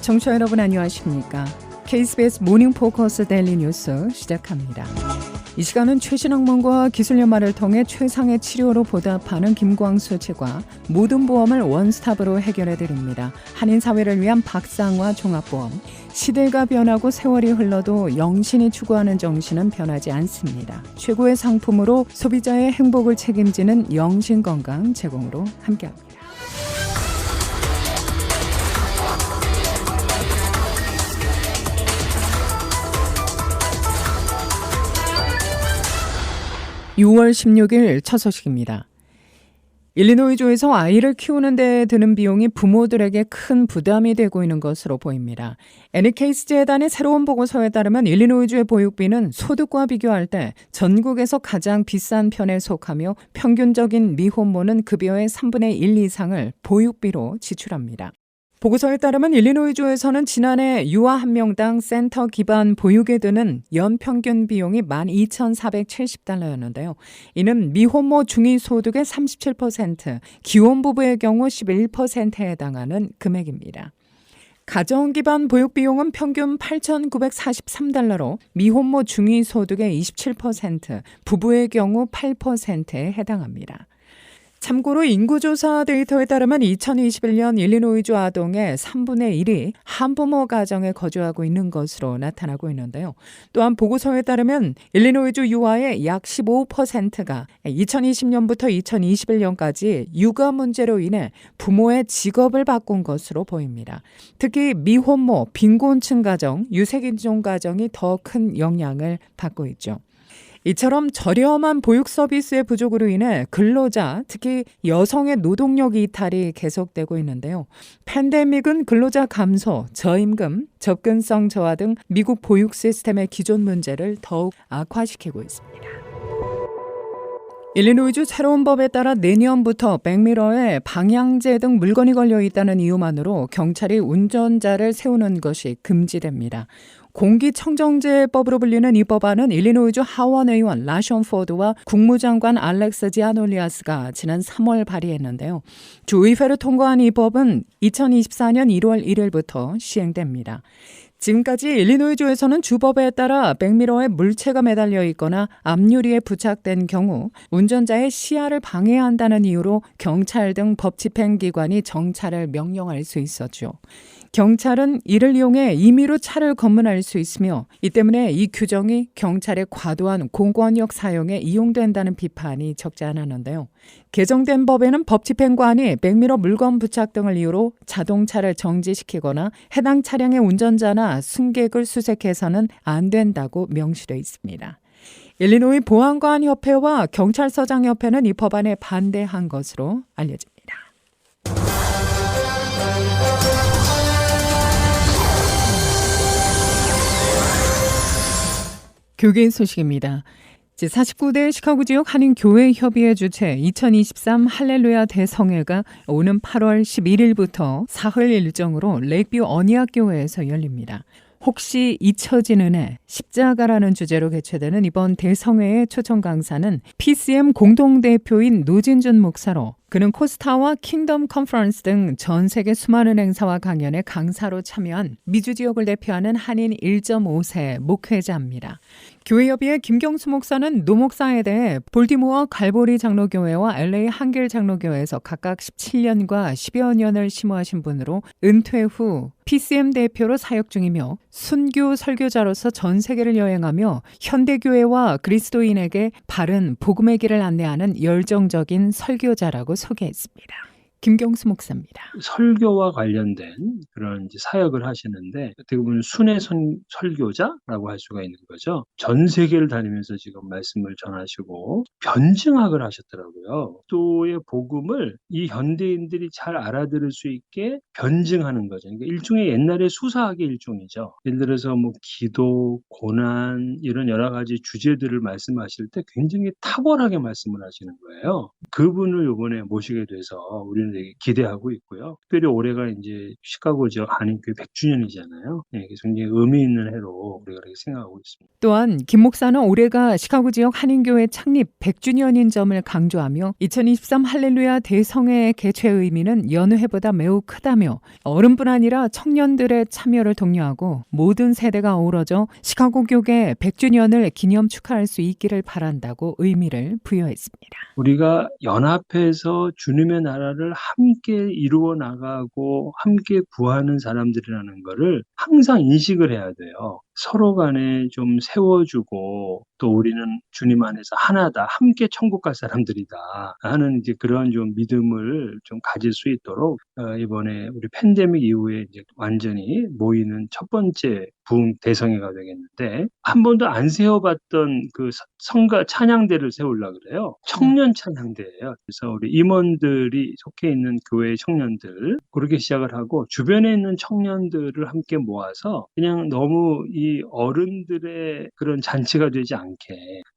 청취자 여러분 안녕하십니까? KBS 모닝 포커스 데일리 뉴스 시작합니다. 이 시간은 최신 학문과 기술 연마를 통해 최상의 치료로 보답하는 김광수 측과 모든 보험을 원스톱으로 해결해드립니다. 한인 사회를 위한 박상화 종합보험. 시대가 변하고 세월이 흘러도 영신이 추구하는 정신은 변하지 않습니다. 최고의 상품으로 소비자의 행복을 책임지는 영신건강 제공으로 함께합니다. (6월 16일) 첫 소식입니다. 일리노이주에서 아이를 키우는 데 드는 비용이 부모들에게 큰 부담이 되고 있는 것으로 보입니다. 애니케이스 재단의 새로운 보고서에 따르면 일리노이주의 보육비는 소득과 비교할 때 전국에서 가장 비싼 편에 속하며 평균적인 미혼모는 급여의 3분의 1 이상을 보육비로 지출합니다. 보고서에 따르면 일리노이주에서는 지난해 유아 한 명당 센터 기반 보육에 드는 연평균 비용이 $12,470였는데요. 이는 미혼모 중위소득의 37%, 기혼부부의 경우 11%에 해당하는 금액입니다. 가정기반 보육비용은 평균 $8,943로 미혼모 중위소득의 27%, 부부의 경우 8%에 해당합니다. 참고로 인구조사 데이터에 따르면 2021년 일리노이주 아동의 3분의 1이 한부모 가정에 거주하고 있는 것으로 나타나고 있는데요. 또한 보고서에 따르면 일리노이주 유아의 약 15%가 2020년부터 2021년까지 육아 문제로 인해 부모의 직업을 바꾼 것으로 보입니다. 특히 미혼모, 빈곤층 가정, 유색인종 가정이 더 큰 영향을 받고 있죠. 이처럼 저렴한 보육 서비스의 부족으로 인해 근로자, 특히 여성의 노동력 이탈이 계속되고 있는데요. 팬데믹은 근로자 감소, 저임금, 접근성 저하 등 미국 보육 시스템의 기존 문제를 더욱 악화시키고 있습니다. 일리노이주 새로운 법에 따라 내년부터 백미러에 방향제 등 물건이 걸려 있다는 이유만으로 경찰이 운전자를 세우는 것이 금지됩니다. 공기청정제법으로 불리는 이 법안은 일리노이주 하원 의원 라션 포드와 국무장관 알렉스 지아놀리아스가 지난 3월 발의했는데요. 주의회를 통과한 이 법은 2024년 1월 1일부터 시행됩니다. 지금까지 일리노이주에서는 주법에 따라 백미러에 물체가 매달려 있거나 앞유리에 부착된 경우 운전자의 시야를 방해한다는 이유로 경찰 등 법집행기관이 정차를 명령할 수 있었죠. 경찰은 이를 이용해 임의로 차를 검문할 수 있으며 이 때문에 이 규정이 경찰의 과도한 공권력 사용에 이용된다는 비판이 적지 않았는데요. 개정된 법에는 법집행관이 백미러 물건 부착 등을 이유로 자동차를 정지시키거나 해당 차량의 운전자나 승객을 수색해서는 안 된다고 명시되어 있습니다. 일리노이 보안관협회와 경찰서장협회는 이 법안에 반대한 것으로 알려집니다. 교계 소식입니다. 제49대 시카고 지역 한인교회협의회 주최 2023 할렐루야 대성회가 오는 8월 11일부터 사흘 일정으로 레이크뷰 언약교회에서 열립니다. 혹시 잊혀진 은혜, 십자가라는 주제로 개최되는 이번 대성회의 초청 강사는 PCM 공동대표인 노진준 목사로 그는 코스타와 킹덤 컨퍼런스 등 전 세계 수많은 행사와 강연에 강사로 참여한 미주 지역을 대표하는 한인 1.5세 목회자입니다. 교회협의회 김경수 목사는 노 목사에 대해 볼티모어 갈보리 장로교회와 LA 한길 장로교회에서 각각 17년과 10여 년을 심호하신 분으로 은퇴 후 PCM 대표로 사역 중이며 순교 설교자로서 전 세계를 여행하며 현대교회와 그리스도인에게 바른 복음의 길을 안내하는 열정적인 설교자라고 소개했습니다. 김경수 목사입니다. 설교와 관련된 그런 이제 사역을 하시는데 어떻게 보면 순회 설교자라고 할 수가 있는 거죠. 전 세계를 다니면서 지금 말씀을 전하시고 변증학을 하셨더라고요. 또의 복음을 이 현대인들이 잘 알아들을 수 있게 변증하는 거죠. 그러니까 일종의 옛날의 수사학의 일종이죠. 예를 들어서 뭐 기도, 고난 이런 여러 가지 주제들을 말씀하실 때 굉장히 탁월하게 말씀을 하시는 거예요. 그분을 이번에 모시게 돼서 우리는 되게 기대하고 있고요. 특별히 올해가 이제 시카고 지역 한인교회 100주년이잖아요. 네, 굉장히 의미 있는 해로 우리가 그렇게 생각하고 있습니다. 또한 김 목사는 올해가 시카고 지역 한인교회 창립 100주년인 점을 강조하며 2023 할렐루야 대성회의 개최 의미는 여느 해보다 매우 크다며 어른뿐 아니라 청년들의 참여를 독려하고 모든 세대가 어우러져 시카고 교계 100주년을 기념 축하할 수 있기를 바란다고 의미를 부여했습니다. 우리가 연합해서 주님의 나라를 함께 이루어 나가고 함께 구하는 사람들이라는 거를 항상 인식을 해야 돼요. 서로 간에 좀 세워주고 또 우리는 주님 안에서 하나다, 함께 천국 갈 사람들이다 하는 이제 그런 좀 믿음을 좀 가질 수 있도록 이번에 우리 팬데믹 이후에 이제 완전히 모이는 첫 번째 부흥 대성회가 되겠는데 한 번도 안 세워봤던 그 성가 찬양대를 세우려고 그래요. 청년 찬양대예요. 그래서 우리 임원들이 속해 있는 교회 청년들 그렇게 시작을 하고 주변에 있는 청년들을 함께 모아서 그냥 너무 이 어른들의 그런 잔치가 되지 않게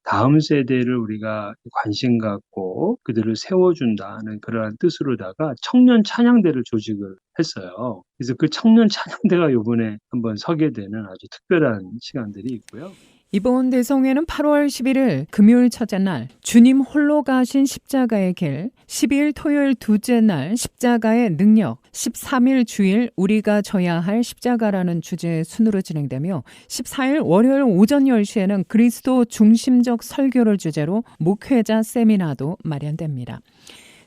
다음 세대를 우리가 관심 갖고 그들을 세워준다는 그러한 뜻으로다가 청년 찬양대를 조직을 했어요. 그래서 그 청년 찬양대가 이번에 한번 서게 되는 아주 특별한 시간들이 있고요. 이번 대성회는 8월 11일 금요일 첫째 날 주님 홀로 가신 십자가의 길, 12일 토요일 둘째 날 십자가의 능력, 13일 주일 우리가 져야 할 십자가라는 주제의 순으로 진행되며 14일 월요일 오전 10시에는 그리스도 중심적 설교를 주제로 목회자 세미나도 마련됩니다.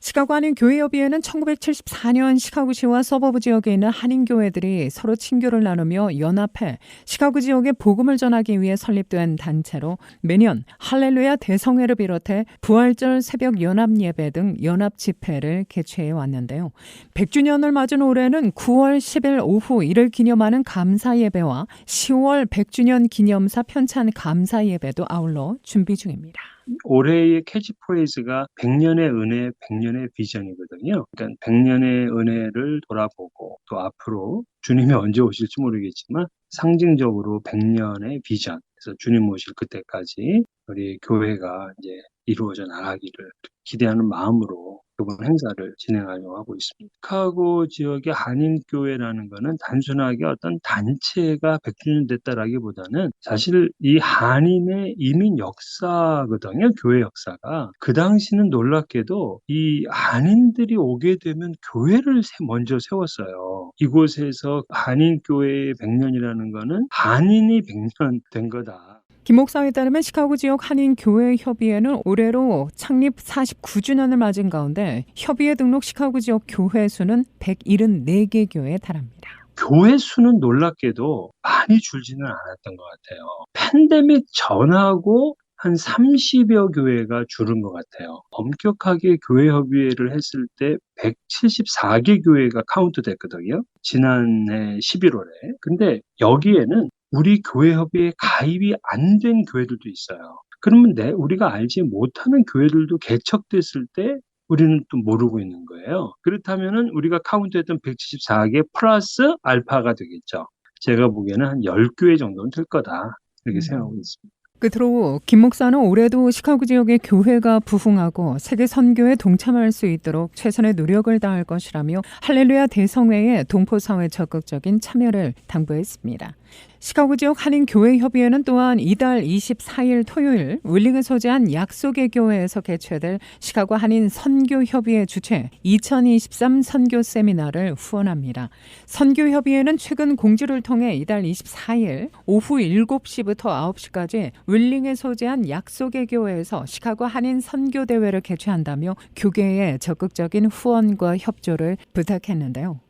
시카고 한인교회협의회는 1974년 시카고시와 서버브 지역에 있는 한인교회들이 서로 친교를 나누며 연합해 시카고 지역에 복음을 전하기 위해 설립된 단체로 매년 할렐루야 대성회를 비롯해 부활절 새벽 연합예배 등 연합집회를 개최해 왔는데요. 100주년을 맞은 올해는 9월 10일 오후 이를 기념하는 감사예배와 10월 100주년 기념사 편찬 감사예배도 아울러 준비 중입니다. 올해의 캐치프레이즈가 100년의 은혜, 100년의 비전이거든요. 그러니까 100년의 은혜를 돌아보고 또 앞으로 주님이 언제 오실지 모르겠지만 상징적으로 100년의 비전. 그래서 주님 오실 그때까지 우리 교회가 이제 이루어져 나가기를 기대하는 마음으로 이번 행사를 진행하려고 하고 있습니다. 시카고 지역의 한인교회라는 것은 단순하게 어떤 단체가 100주년 됐다라기보다는 사실 이 한인의 이민 역사거든요. 교회 역사가. 그 당시는 놀랍게도 이 한인들이 오게 되면 교회를 먼저 세웠어요. 이곳에서 한인교회의 100년이라는 것은 한인이 100년 된 거다. 김 목사에 따르면 시카고 지역 한인교회협의회는 올해로 창립 49주년을 맞은 가운데 협의회 등록 시카고 지역 교회 수는 174개 교회에 달합니다. 교회 수는 놀랍게도 많이 줄지는 않았던 것 같아요. 팬데믹 전하고 한 30여 교회가 줄은 것 같아요. 엄격하게 교회협의회를 했을 때 174개 교회가 카운트 됐거든요. 지난해 11월에. 근데 여기에는 우리 교회협의회에 가입이 안 된 교회들도 있어요. 그러면 우리가 알지 못하는 교회들도 개척됐을 때 우리는 또 모르고 있는 거예요. 그렇다면은 우리가 카운트했던 174개 플러스 알파가 되겠죠. 제가 보기에는 한 10교회 정도는 될 거다. 이렇게 생각하고 있습니다. 끝으로 김 목사는 올해도 시카고 지역의 교회가 부흥하고 세계 선교에 동참할 수 있도록 최선의 노력을 다할 것이라며 할렐루야 대성회의 동포사회 적극적인 참여를 당부했습니다. 시카고 지역 한인교회협의회는 또한 이달 24일 토요일 윌링을 소재한 약속의 교회에서 개최될 시카고 한인 선교협의회 주최 2023 선교 세미나를 후원합니다. 선교협의회는 최근 공지를 통해 이달 24일 오후 7시부터 9시까지 윌링에 소재한 약속의 교회에서 시카고 한인 선교대회를 개최한다며 교계에 적극적인 후원과 협조를 부탁했는데요.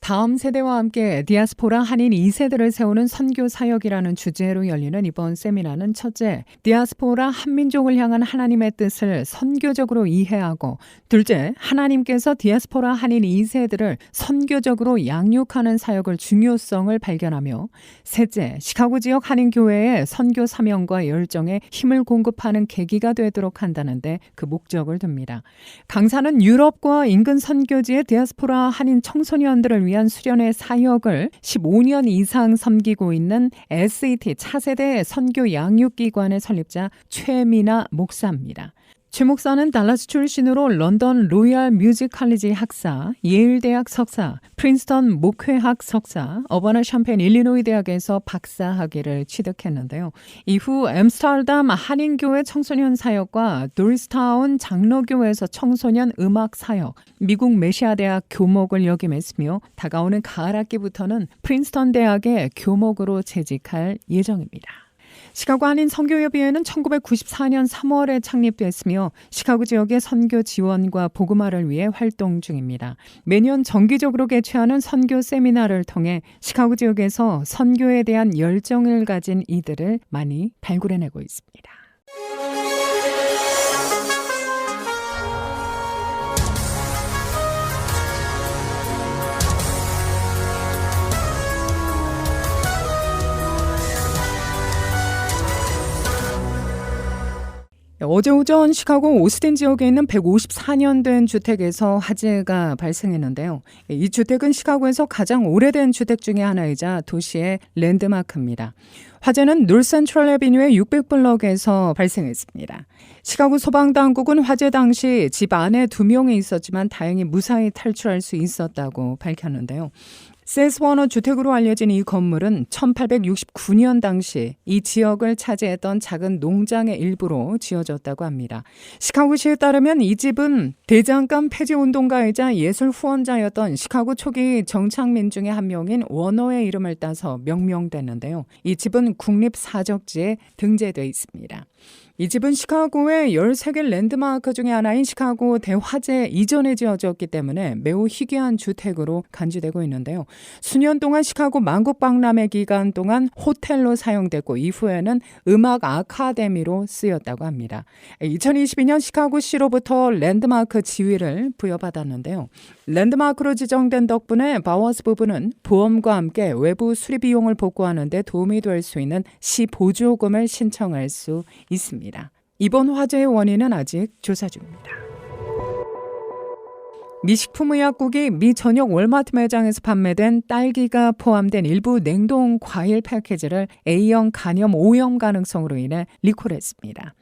다음 세대와 함께 디아스포라 한인 2세대를 세우는 선교 사역이라는 주제로 열리는 이번 세미나는 첫째, 디아스포라 한민족을 향한 하나님의 뜻을 선교적으로 이해하고 둘째, 하나님께서 디아스포라 한인 2세들을 선교적으로 양육하는 사역을 중요성을 발견하며 셋째, 시카고 지역 한인교회의 선교 사명과 열정에 힘을 공급하는 계기가 되도록 한다는데 그 목적을 둡니다. 강사는 유럽과 인근 선교지의 디아스포라 한인 청소년들을 위한 수련회 사역을 15년 이상 섬기고 있는 SET 차세대 선교 양육기관의 설립자 최미나 목사입니다. 최 목사는 달라스 출신으로 런던 로얄 뮤직 칼리지 학사, 예일대학 석사, 프린스턴 목회학 석사, 어바나 샴페인 일리노이 대학에서 박사학위를 취득했는데요. 이후 엠스터담 한인교회 청소년 사역과 도리스타운 장로교회에서 청소년 음악 사역, 미국 메시아대학 교목을 역임했으며 다가오는 가을 학기부터는 프린스턴 대학의 교목으로 재직할 예정입니다. 시카고 한인 선교협의회는 1994년 3월에 창립됐으며 시카고 지역의 선교 지원과 복음화를 위해 활동 중입니다. 매년 정기적으로 개최하는 선교 세미나를 통해 시카고 지역에서 선교에 대한 열정을 가진 이들을 많이 발굴해내고 있습니다. 어제 오전 시카고 오스틴 지역에 있는 154년 된 주택에서 화재가 발생했는데요. 이 주택은 시카고에서 가장 오래된 주택 중에 하나이자 도시의 랜드마크입니다. 화재는 놀센트럴 애비뉴의 600블럭에서 발생했습니다. 시카고 소방당국은 화재 당시 집 안에 2명이 있었지만 다행히 무사히 탈출할 수 있었다고 밝혔는데요. 세스워너 주택으로 알려진 이 건물은 1869년 당시 이 지역을 차지했던 작은 농장의 일부로 지어졌다고 합니다. 시카고시에 따르면 이 집은 대장간 폐지운동가이자 예술 후원자였던 시카고 초기 정착민 중에 한 명인 워너의 이름을 따서 명명됐는데요. 이 집은 국립사적지에 등재되어 있습니다. 이 집은 시카고의 13개 랜드마크 중에 하나인 시카고 대화재 이전에 지어졌기 때문에 매우 희귀한 주택으로 간주되고 있는데요. 수년 동안 시카고 만국박람회 기간 동안 호텔로 사용됐고 이후에는 음악 아카데미로 쓰였다고 합니다. 2022년 시카고시로부터 랜드마크 지위를 부여받았는데요. 랜드마크로 지정된 덕분에 바워스 부부는 보험과 함께 외부 수리 비용을 복구하는 데 도움이 될 수 있는 시 보조금을 신청할 수 있습니다. 이번 화재의 원인은 아직 조사 중입니다. 미 식품의약국이 미 전역 월마트 매장에서 판매된 딸기가 포함된 일부 냉동 과일 패키지를 A형 간염 오염 가능성으로 인해 리콜했습니다.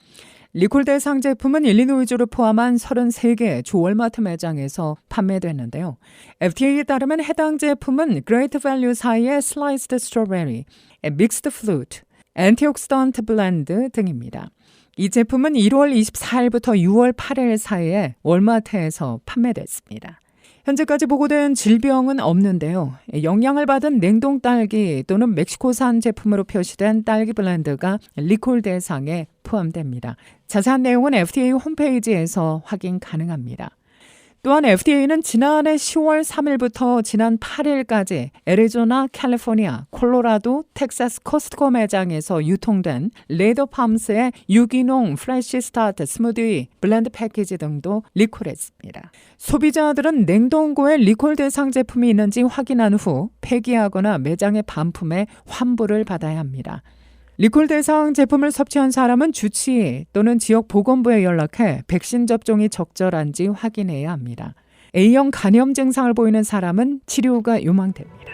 리콜 대상 제품은 일리노이주를 포함한 33개 주 월마트 매장에서 판매됐는데요. FDA에 따르면 해당 제품은 그레이트 밸류사이의 슬라이스드 스트로베리, 믹스드 플루트, 엔티옥시던트 블렌드 등입니다. 이 제품은 1월 24일부터 6월 8일 사이에 월마트에서 판매됐습니다. 현재까지 보고된 질병은 없는데요. 영향을 받은 냉동 딸기 또는 멕시코산 제품으로 표시된 딸기 블렌드가 리콜 대상에 포함됩니다. 자세한 내용은 FDA 홈페이지에서 확인 가능합니다. 또한 FDA는 지난해 10월 3일부터 지난 8일까지 애리조나, 캘리포니아, 콜로라도, 텍사스 코스트코 매장에서 유통된 레더팜스의 유기농 프레시 스타트 스무디 블렌드 패키지 등도 리콜했습니다. 소비자들은 냉동고에 리콜 대상 제품이 있는지 확인한 후 폐기하거나 매장의 반품에 환불을 받아야 합니다. 리콜 대상 제품을 섭취한 사람은 주치의 또는 지역 보건부에 연락해 백신 접종이 적절한지 확인해야 합니다. A형 간염 증상을 보이는 사람은 치료가 요망됩니다.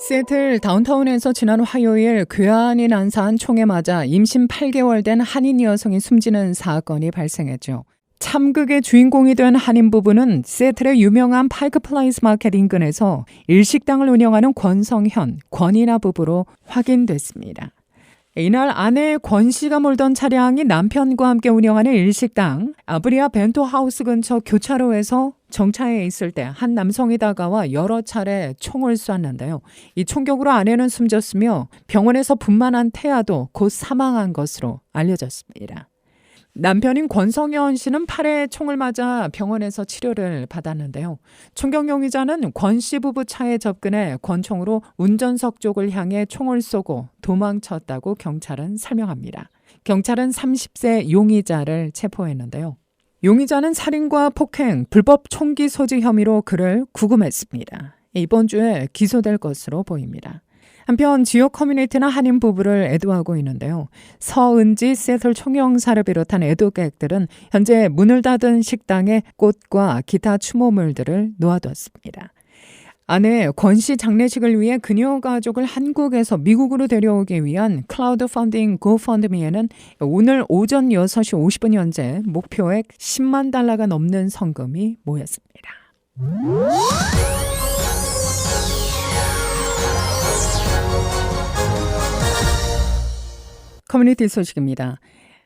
시애틀 다운타운에서 지난 화요일 괴한이 난사한 총에 맞아 임신 8개월 된 한인 여성이 숨지는 사건이 발생했죠. 참극의 주인공이 된 한인 부부는 시애틀의 유명한 파이크 플레이스 마켓 인근에서 일식당을 운영하는 권성현, 권이나 부부로 확인됐습니다. 이날 아내 권 씨가 몰던 차량이 남편과 함께 운영하는 일식당 아브리아 벤토하우스 근처 교차로에서 정차해 있을 때 한 남성이 다가와 여러 차례 총을 쐈는데요. 이 총격으로 아내는 숨졌으며 병원에서 분만한 태아도 곧 사망한 것으로 알려졌습니다. 남편인 권성현 씨는 팔에 총을 맞아 병원에서 치료를 받았는데요. 총격 용의자는 권 씨 부부 차에 접근해 권총으로 운전석 쪽을 향해 총을 쏘고 도망쳤다고 경찰은 설명합니다. 경찰은 30세 용의자를 체포했는데요. 용의자는 살인과 폭행, 불법 총기 소지 혐의로 그를 구금했습니다. 이번 주에 기소될 것으로 보입니다. 한편 지역 커뮤니티나 한인 부부를 애도하고 있는데요. 서은지 시애틀 총영사를 비롯한 애도객들은 현재 문을 닫은 식당에 꽃과 기타 추모물들을 놓아뒀습니다. 아내 권 씨 장례식을 위해 그녀 가족을 한국에서 미국으로 데려오기 위한 클라우드 펀딩 고펀드미에는 오늘 오전 6시 50분 현재 목표액 10만 달러가 넘는 성금이 모였습니다. 커뮤니티 소식입니다.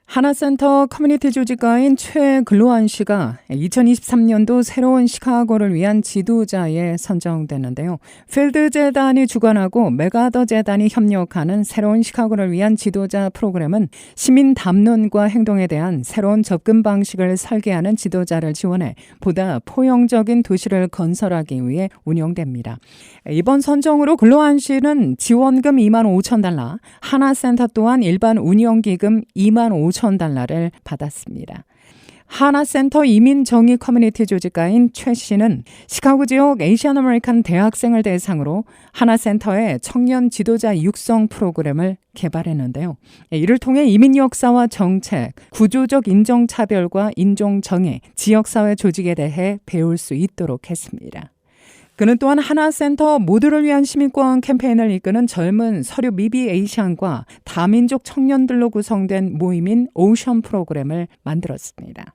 하나센터 커뮤니티 조직가인 최글로한 씨가 2023년도 새로운 시카고를 위한 지도자에 선정됐는데요. 필드 재단이 주관하고 메가더 재단이 협력하는 새로운 시카고를 위한 지도자 프로그램은 시민 담론과 행동에 대한 새로운 접근 방식을 설계하는 지도자를 지원해 보다 포용적인 도시를 건설하기 위해 운영됩니다. 이번 선정으로 글로한 씨는 지원금 2만 5천 달러, 하나센터 또한 일반 운영기금 2만 5천 달러를 받았습니다. 하나센터 이민정의 커뮤니티 조직가인 최 씨는 시카고 지역 에이시안 아메리칸 대학생을 대상으로 하나센터의 청년 지도자 육성 프로그램을 개발했는데요. 이를 통해 이민 역사와 정책, 구조적 인종차별과 인종정의, 지역사회 조직에 대해 배울 수 있도록 했습니다. 그는 또한 하나센터 모두를 위한 시민권 캠페인을 이끄는 젊은 서류 미비 에이시안과 다민족 청년들로 구성된 모임인 오션 프로그램을 만들었습니다.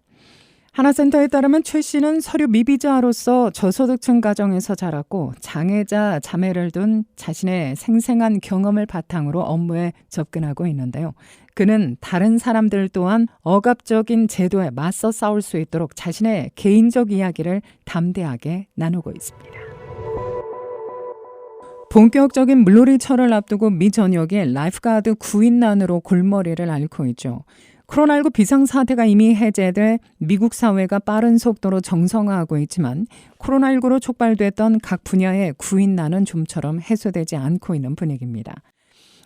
하나센터에 따르면 최 씨는 서류 미비자로서 저소득층 가정에서 자랐고 장애자, 자매를 둔 자신의 생생한 경험을 바탕으로 업무에 접근하고 있는데요. 그는 다른 사람들 또한 억압적인 제도에 맞서 싸울 수 있도록 자신의 개인적 이야기를 담대하게 나누고 있습니다. 본격적인 물놀이철을 앞두고 미 전역에 라이프가드 구인난으로 골머리를 앓고 있죠. 코로나19 비상사태가 이미 해제돼 미국 사회가 빠른 속도로 정상화하고 있지만 코로나19로 촉발됐던 각 분야의 구인난은 좀처럼 해소되지 않고 있는 분위기입니다.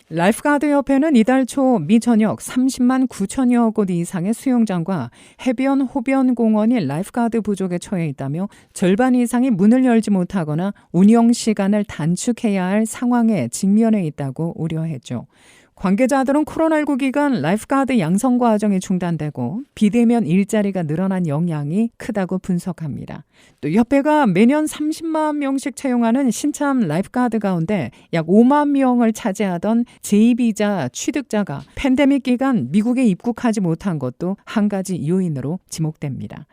라이프가드 협회는 이달 초 미 전역 30만 9천여 곳 이상의 수영장과 해변, 호변 공원이 라이프가드 부족에 처해 있다며 절반 이상이 문을 열지 못하거나 운영 시간을 단축해야 할 상황에 직면해 있다고 우려했죠. 관계자들은 코로나19 기간 라이프가드 양성 과정이 중단되고 비대면 일자리가 늘어난 영향이 크다고 분석합니다. 또 협회가 매년 30만 명씩 채용하는 신참 라이프가드 가운데 약 5만 명을 차지하던 제2비자 취득자가 팬데믹 기간 미국에 입국하지 못한 것도 한 가지 요인으로 지목됩니다.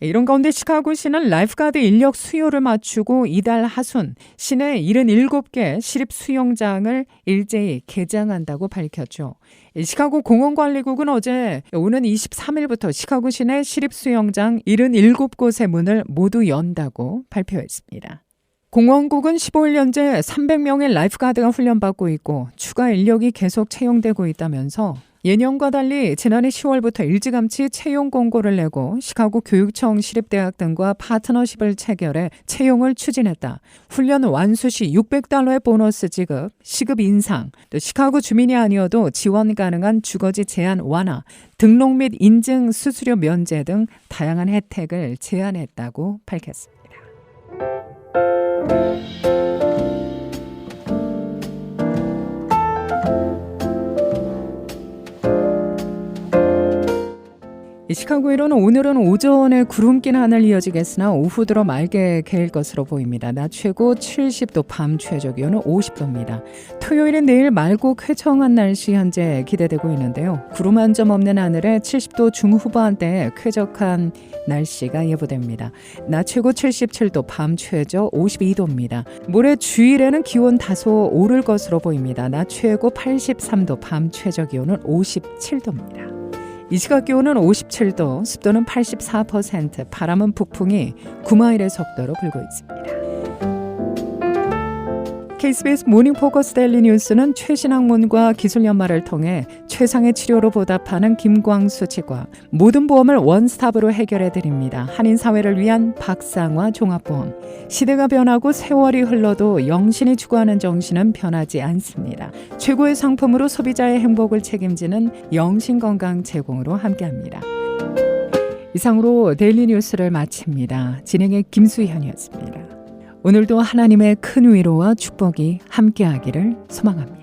이런 가운데 시카고시는 라이프가드 인력 수요를 맞추고 이달 하순 시내 77개 시립 수영장을 일제히 개장한다고 밝혔죠. 시카고 공원관리국은 어제 오는 23일부터 시카고 시내 시립 수영장 77곳의 문을 모두 연다고 발표했습니다. 공원국은 15일 현재 300명의 라이프가드가 훈련받고 있고 추가 인력이 계속 채용되고 있다면서 예년과 달리 지난해 10월부터 일찌감치 채용 공고를 내고 시카고 교육청 시립대학 등과 파트너십을 체결해 채용을 추진했다. 훈련 완수 시 $600의 보너스 지급, 시급 인상, 또 시카고 주민이 아니어도 지원 가능한 주거지 제한 완화, 등록 및 인증 수수료 면제 등 다양한 혜택을 제안했다고 밝혔습니다. 시카고에로는 오늘은 오전에 구름 낀 하늘 이어지겠으나 오후 들어 맑게 개일 것으로 보입니다. 낮 최고 70도, 밤 최저 기온은 50도입니다. 토요일은 내일 맑고 쾌청한 날씨 현재 기대되고 있는데요. 구름 한 점 없는 하늘에 70도 중후반대의 쾌적한 날씨가 예보됩니다. 낮 최고 77도, 밤 최저 52도입니다. 모레 주일에는 기온 다소 오를 것으로 보입니다. 낮 최고 83도, 밤 최저 기온은 57도입니다. 이 시각 기온은 57도, 습도는 84%, 바람은 북풍이 9마일의 속도로 불고 있습니다. KBS 모닝 포커스 데일리 뉴스는 최신 학문과 기술 연마를 통해 최상의 치료로 보답하는 김광수 치과, 모든 보험을 원스톱으로 해결해 드립니다. 한인 사회를 위한 박상화 종합보험. 시대가 변하고 세월이 흘러도 영신이 추구하는 정신은 변하지 않습니다. 최고의 상품으로 소비자의 행복을 책임지는 영신건강 제공으로 함께합니다. 이상으로 데일리 뉴스를 마칩니다. 진행의 김수현이었습니다. 오늘도 하나님의 큰 위로와 축복이 함께하기를 소망합니다.